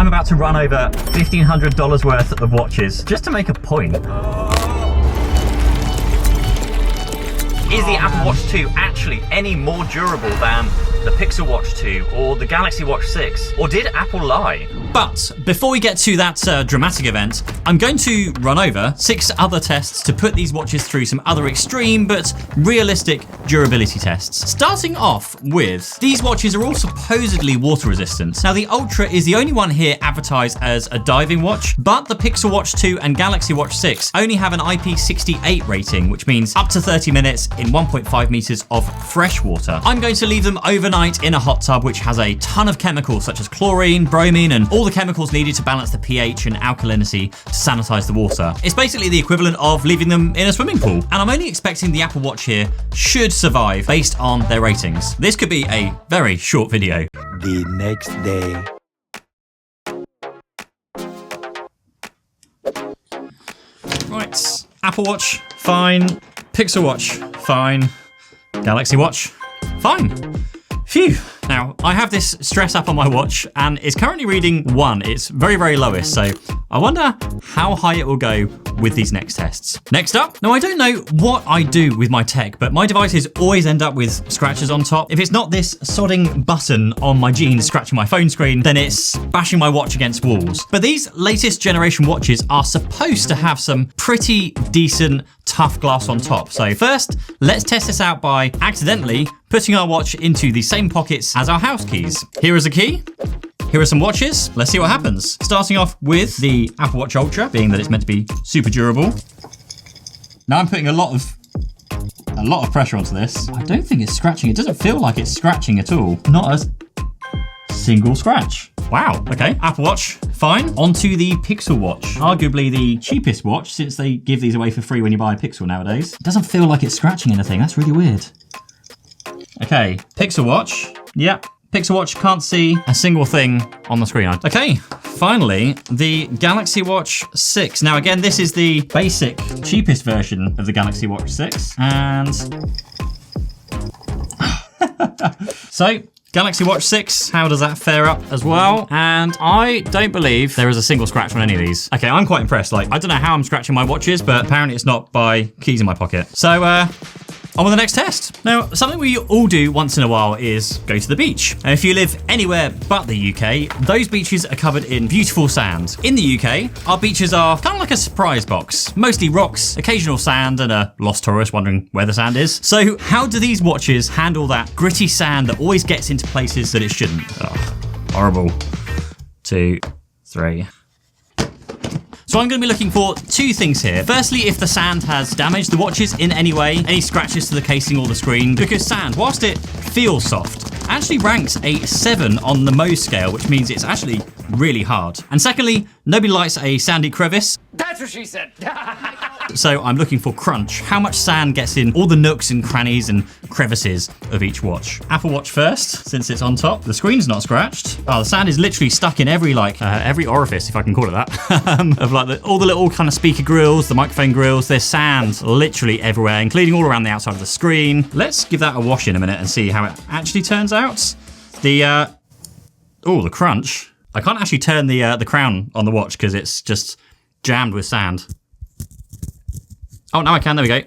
I'm about to run over $1,500 worth of watches just to make a point. Is the Apple Watch 2 actually any more durable than the Pixel Watch 2 or the Galaxy Watch 6? Or did Apple lie? But before we get to that dramatic event, I'm going to run over 6 other tests to put these watches through some other extreme but realistic durability tests. Starting off with, these watches are all supposedly water resistant. Now the Ultra is the only one here advertised as a diving watch, but the Pixel Watch 2 and Galaxy Watch 6 only have an IP68 rating, which means up to 30 minutes in 1.5 meters of fresh water. I'm going to leave them overnight in a hot tub which has a ton of chemicals such as chlorine, bromine, and all the chemicals needed to balance the pH and alkalinity to sanitize the water. It's basically the equivalent of leaving them in a swimming pool. And I'm only expecting the Apple Watch here should survive based on their ratings. This could be a very short video. The next day. Right, Apple Watch, fine. Pixel Watch, fine. Galaxy Watch, fine. Phew. Now, I have this stress app on my watch and it's currently reading 1. It's very, very lowest, so I wonder how high it will go with these next tests. Next up, now I don't know what I do with my tech, but my devices always end up with scratches on top. If it's not this sodding button on my jeans scratching my phone screen, then it's bashing my watch against walls. But these latest generation watches are supposed to have some pretty decent tough glass on top. So first, let's test this out by accidentally putting our watch into the same pockets as our house keys. Here is a key. Here are some watches. Let's see what happens. Starting off with the Apple Watch Ultra, being that it's meant to be super durable. Now I'm putting a lot of pressure onto this. I don't think it's scratching. It doesn't feel like it's scratching at all. Not a single scratch. Wow, okay. Apple Watch, fine. Onto the Pixel Watch. Arguably the cheapest watch since they give these away for free when you buy a Pixel nowadays. It doesn't feel like it's scratching anything. That's really weird. Okay, Pixel Watch. Yep. Pixel Watch can't see a single thing on the screen. Okay, finally, the Galaxy Watch 6. Now again, this is the basic, cheapest version of the Galaxy Watch 6. And so, Galaxy Watch 6, how does that fare up as well? And I don't believe there is a single scratch on any of these. Okay, I'm quite impressed. Like, I don't know how I'm scratching my watches, but apparently it's not by keys in my pocket. So, on with the next test. Now, something we all do once in a while is go to the beach. And if you live anywhere but the UK, those beaches are covered in beautiful sand. In the UK, our beaches are kind of like a surprise box. Mostly rocks, occasional sand, and a lost tourist wondering where the sand is. So how do these watches handle that gritty sand that always gets into places that it shouldn't? Oh, horrible. 2, 3. So I'm going to be looking for 2 things here. Firstly, if the sand has damaged the watches in any way, any scratches to the casing or the screen, because sand, whilst it feels soft, actually ranks a 7 on the Mohs scale, which means it's actually really hard. And secondly, nobody likes a sandy crevice. That's what she said. So I'm looking for crunch. How much sand gets in all the nooks and crannies and crevices of each watch? Apple Watch first, since it's on top. The screen's not scratched. Oh, the sand is literally stuck in every orifice, if I can call it that, of like all the little kind of speaker grills, the microphone grills. There's sand literally everywhere, including all around the outside of the screen. Let's give that a wash in a minute and see how it actually turns out. The crunch. I can't actually turn the crown on the watch because it's just jammed with sand. Oh, now I can, there we go.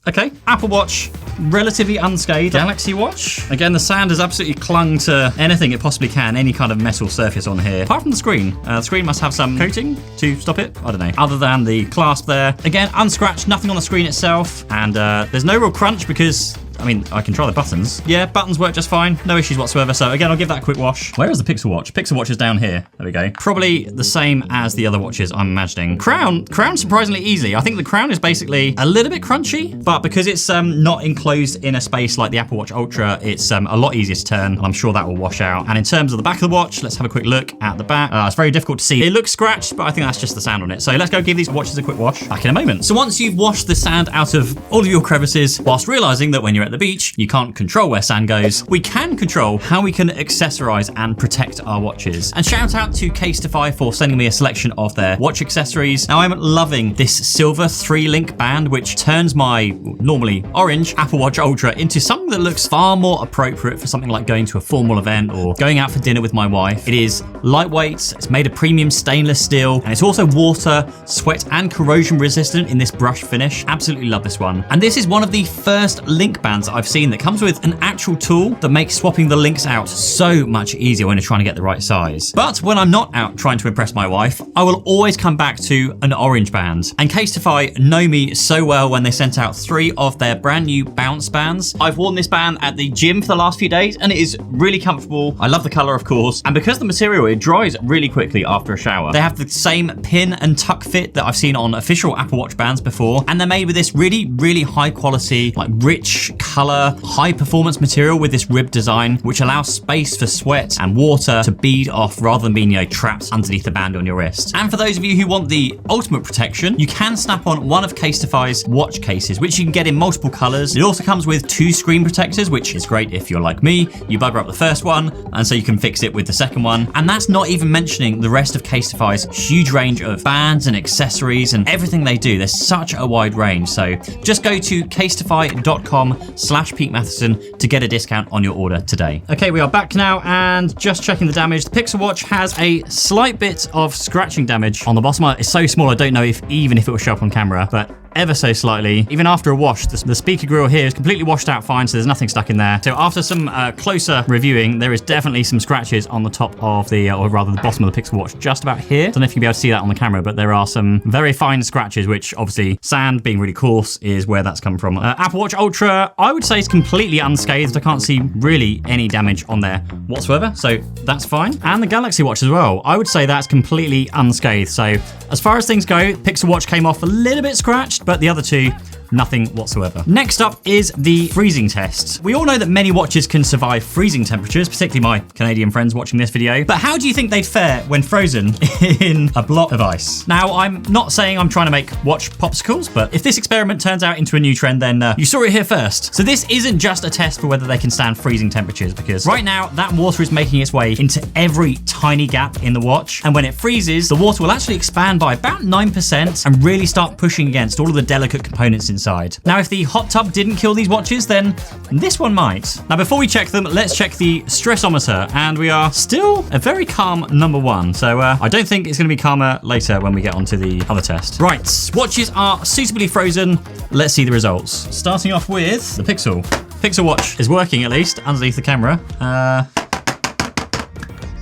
Okay, Apple Watch, relatively unscathed. Galaxy Watch, again, the sand has absolutely clung to anything it possibly can, any kind of metal surface on here. Apart from the screen. The screen must have some coating to stop it, I don't know. Other than the clasp there. Again, unscratched, nothing on the screen itself. And there's no real crunch because, I mean, I can try the buttons. Yeah, buttons work just fine. No issues whatsoever. So again, I'll give that a quick wash. Where is the Pixel Watch? Pixel Watch is down here. There we go. Probably the same as the other watches, I'm imagining. Crown surprisingly easy. I think the crown is basically a little bit crunchy, but because it's not enclosed in a space like the Apple Watch Ultra, it's a lot easier to turn, and I'm sure that will wash out. And in terms of the back of the watch, let's have a quick look at the back. It's very difficult to see. It looks scratched, but I think that's just the sand on it. So let's go give these watches a quick wash. Back in a moment. So once you've washed the sand out of all of your crevices, whilst realizing that when you're at at the beach, you can't control where sand goes. We can control how we can accessorize and protect our watches. And shout out to Casetify for sending me a selection of their watch accessories. Now I'm loving this silver 3-link band, which turns my normally orange Apple Watch Ultra into something that looks far more appropriate for something like going to a formal event or going out for dinner with my wife. It is lightweight, it's made of premium stainless steel, and it's also water, sweat, and corrosion resistant in this brush finish. Absolutely love this one. And this is one of the first link bands that I've seen that comes with an actual tool that makes swapping the links out so much easier when you're trying to get the right size. But when I'm not out trying to impress my wife, I will always come back to an orange band. And Casetify know me so well when they sent out 3 of their brand new bounce bands. I've worn this band at the gym for the last few days and it is really comfortable. I love the color, of course. And because the material, it dries really quickly after a shower. They have the same pin and tuck fit that I've seen on official Apple Watch bands before. And they're made with this really, really high quality, like rich color, high performance material with this rib design, which allows space for sweat and water to bead off rather than being, trapped underneath the band on your wrist. And for those of you who want the ultimate protection, you can snap on one of Casetify's watch cases, which you can get in multiple colors. It also comes with 2 screen protectors, which is great if you're like me. You bugger up the first one, and so you can fix it with the second one. And that's not even mentioning the rest of Casetify's huge range of bands and accessories and everything they do. There's such a wide range. So just go to casetify.com/Pete Matheson to get a discount on your order today. Okay, we are back now and just checking the damage. The Pixel Watch has a slight bit of scratching damage on the bottom. It's so small, I don't know if it will show up on camera, but ever so slightly. Even after a wash, the speaker grill here is completely washed out fine, so there's nothing stuck in there. So after some closer reviewing, there is definitely some scratches on the top of the, or rather the bottom of the Pixel Watch, just about here. Don't know if you'll be able to see that on the camera, but there are some very fine scratches, which obviously sand being really coarse is where that's come from. Apple Watch Ultra, I would say is completely unscathed. I can't see really any damage on there whatsoever, so that's fine. And the Galaxy Watch as well, I would say that's completely unscathed. So as far as things go, Pixel Watch came off a little bit scratched, but the other 2, nothing whatsoever. Next up is the freezing test. We all know that many watches can survive freezing temperatures, particularly my Canadian friends watching this video. But how do you think they'd fare when frozen in a block of ice? Now, I'm not saying I'm trying to make watch popsicles, but if this experiment turns out into a new trend, then you saw it here first. So this isn't just a test for whether they can stand freezing temperatures, because right now that water is making its way into every tiny gap in the watch. And when it freezes, the water will actually expand by about 9% and really start pushing against all of the delicate components inside. Now, if the hot tub didn't kill these watches, then this one might. Now, before we check them, let's check the stressometer, and we are still a very calm number 1. So I don't think it's going to be calmer later when we get onto the other test. Right, watches are suitably frozen. Let's see the results. Starting off with the Pixel. Pixel Watch is working, at least, underneath the camera.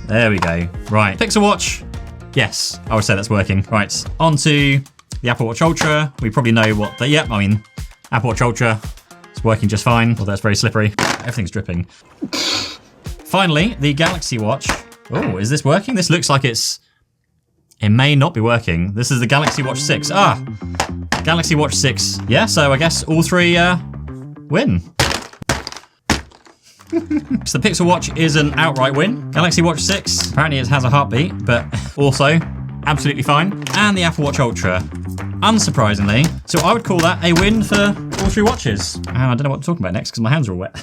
There we go. Right, Pixel Watch. Yes, I would say that's working. Right, onto the Apple Watch Ultra. We probably know what the, Apple Watch Ultra is working just fine, although it's very slippery. Everything's dripping. Finally, the Galaxy Watch. Oh, is this working? This looks like it may not be working. This is the Galaxy Watch 6. Galaxy Watch 6. Yeah, so I guess all 3 win. So the Pixel Watch is an outright win. Galaxy Watch 6, apparently it has a heartbeat, but also absolutely fine. And the Apple Watch Ultra, unsurprisingly. So I would call that a win for all 3 watches. I don't know what I'm talking about next because my hands are all wet.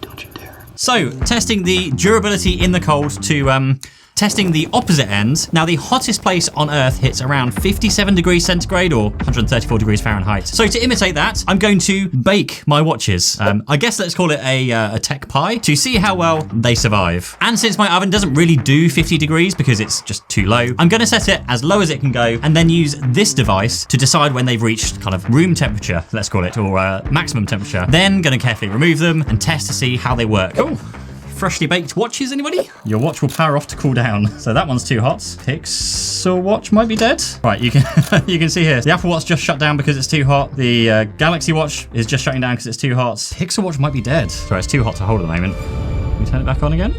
Don't you dare. So testing the durability in the cold to testing the opposite end. Now, the hottest place on Earth hits around 57 degrees centigrade or 134 degrees Fahrenheit. So to imitate that, I'm going to bake my watches. I guess let's call it a tech pie to see how well they survive. And since my oven doesn't really do 50 degrees because it's just too low, I'm going to set it as low as it can go and then use this device to decide when they've reached kind of room temperature, let's call it, or maximum temperature. Then going to carefully remove them and test to see how they work. Oh. Freshly baked watches, anybody? Your watch will power off to cool down. So that one's too hot. Pixel Watch might be dead. Right, you can you can see here. The Apple Watch just shut down because it's too hot. The Galaxy Watch is just shutting down because it's too hot. Pixel Watch might be dead. Sorry, it's too hot to hold at the moment. Can we turn it back on again?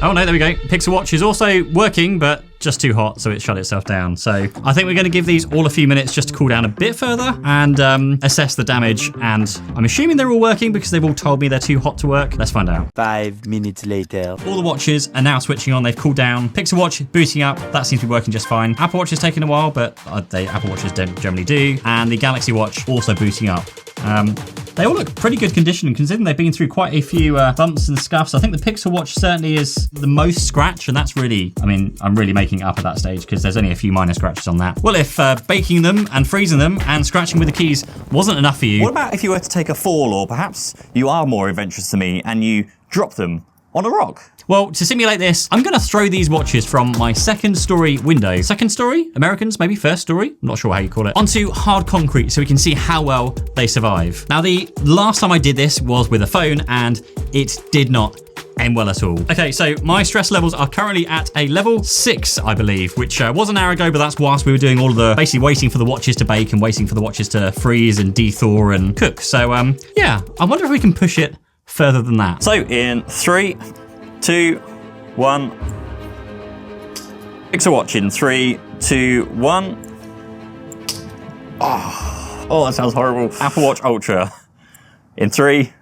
Oh no, there we go. Pixel Watch is also working, but just too hot, so it shut itself down. So I think we're going to give these all a few minutes just to cool down a bit further and assess the damage. And I'm assuming they're all working because they've all told me they're too hot to work. Let's find out. 5 minutes later. All the watches are now switching on. They've cooled down. Pixel Watch booting up. That seems to be working just fine. Apple Watch is taking a while, but Apple Watches don't generally do. And the Galaxy Watch also booting up. They all look pretty good condition, considering they've been through quite a few bumps and scuffs. I think the Pixel Watch certainly is the most scratch, and that's really, I mean, I'm really making it up at that stage because there's only a few minor scratches on that. Well, if baking them and freezing them and scratching with the keys wasn't enough for you... What about if you were to take a fall, or perhaps you are more adventurous than me and you drop them on a rock? Well, to simulate this, I'm going to throw these watches from my second story window. Second story? Americans, maybe first story? I'm not sure how you call it. Onto hard concrete so we can see how well they survive. Now, the last time I did this was with a phone and it did not end well at all. Okay, so my stress levels are currently at a level 6, I believe, which was an hour ago, but that's whilst we were doing all of the, basically waiting for the watches to bake and waiting for the watches to freeze and de-thaw and cook. So, yeah, I wonder if we can push it further than that. So in 3, 2, 1. Pixel Watch in 3, 2, 1. Oh, that sounds horrible. Apple Watch Ultra in 3,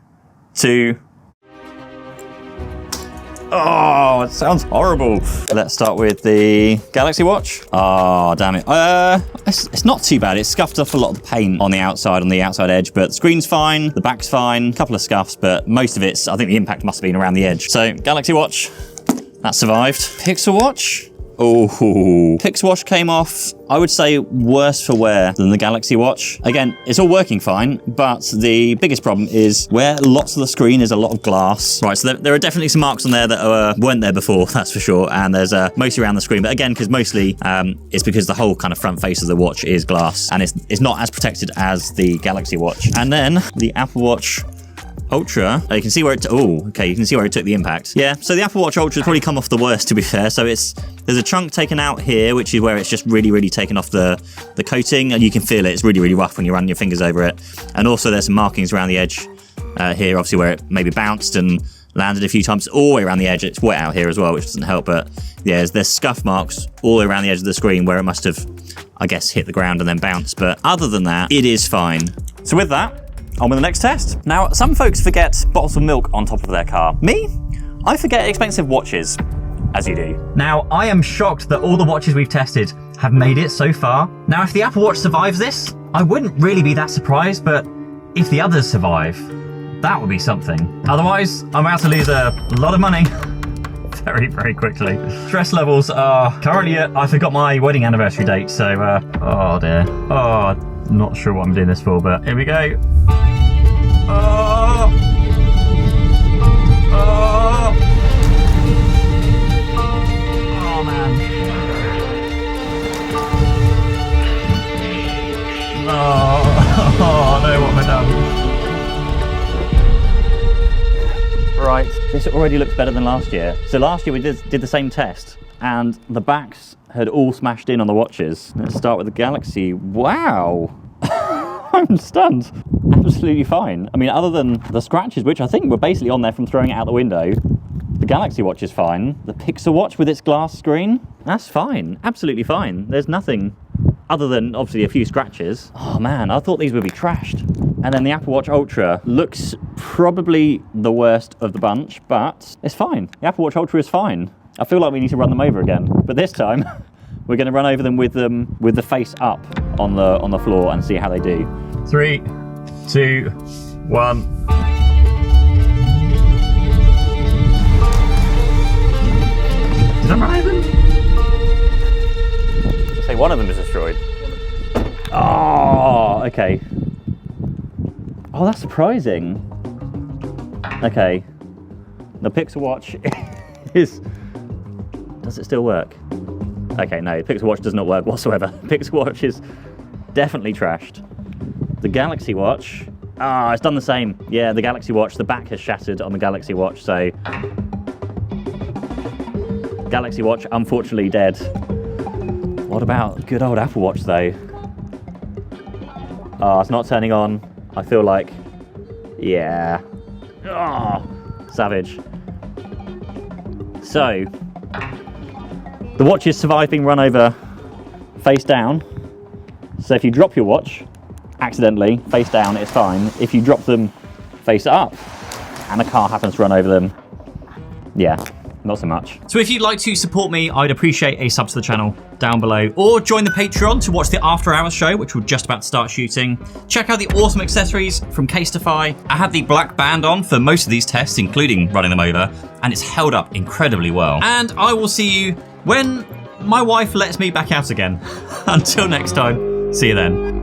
2. Oh, it sounds horrible. Let's start with the Galaxy Watch. Oh, damn it. It's not too bad. It's scuffed off a lot of the paint on the outside edge, but the screen's fine, the back's fine, a couple of scuffs, but most of it's, I think the impact must have been around the edge. So, Galaxy Watch, that survived. Pixel Watch. Oh, Pixel Watch came off, I would say, worse for wear than the Galaxy Watch. Again, it's all working fine, but the biggest problem is where lots of the screen is a lot of glass. Right, so there are definitely some marks on there that weren't there before, that's for sure, and there's mostly around the screen, but again, because mostly it's because the whole kind of front face of the watch is glass, and it's not as protected as the Galaxy Watch. And then the Apple Watch Ultra, you can see where it, you can see where it took the impact. Yeah, so the Apple Watch Ultra has probably come off the worst, to be fair. So there's a chunk taken out here, which is where it's just really taken off the coating, and you can feel it. It's really rough when you run your fingers over it. And also there's some markings around the edge here, obviously where it maybe bounced and landed a few times all the way around the edge. It's wet out here as well, which doesn't help, but yeah, there's scuff marks all the way around the edge of the screen where it must have, I guess, hit the ground and then bounced. But other than that, it is fine. So with that, on with the next test. Now, some folks forget bottles of milk on top of their car. Me? I forget expensive watches, as you do. Now, I am shocked that all the watches we've tested have made it so far. Now, if the Apple Watch survives this, I wouldn't really be that surprised, but if the others survive, that would be something. Otherwise, I'm about to lose a lot of money very quickly. Stress levels are currently at, I forgot my wedding anniversary date, so, oh dear. Oh, not sure what I'm doing this for, but here we go. Oh! Oh! Oh, man. Oh, no, what have I done? Right, this already looks better than last year. So last year we did the same test, and the backs had all smashed in on the watches. Let's start with the Galaxy. Wow! I'm stunned. Absolutely fine. I mean, other than the scratches, which I think were basically on there from throwing it out the window, the Galaxy Watch is fine. The Pixel Watch with its glass screen, that's fine. Absolutely fine. There's nothing other than, obviously, a few scratches. Oh, man, I thought these would be trashed. And then the Apple Watch Ultra looks probably the worst of the bunch, but it's fine. The Apple Watch Ultra is fine. I feel like we need to run them over again, but this time we're going to run over them with the face up on the floor and see how they do. 3, 2, 1. Did I run over them? Say one of them is destroyed. Oh, okay. Oh, that's surprising. Okay. The Pixel Watch is... Does it still work? Okay, no, the Pixel Watch does not work whatsoever. Pixel Watch is definitely trashed. The Galaxy Watch, it's done the same. Yeah, the Galaxy Watch, the back has shattered on the Galaxy Watch, so Galaxy Watch, unfortunately dead. What about good old Apple Watch, though? Oh, it's not turning on. I feel like, yeah. Oh, savage. So, The watches survive being run over face down. So if you drop your watch accidentally face down, it's fine. If you drop them face up and a car happens to run over them, yeah, not so much. So if you'd like to support me, I'd appreciate a sub to the channel down below, or join the Patreon to watch the After Hours show, which we're just about to start shooting. Check out the awesome accessories from Casetify. I had the black band on for most of these tests, including running them over, and it's held up incredibly well. And I will see you when my wife lets me back out again. Until next time, see you then.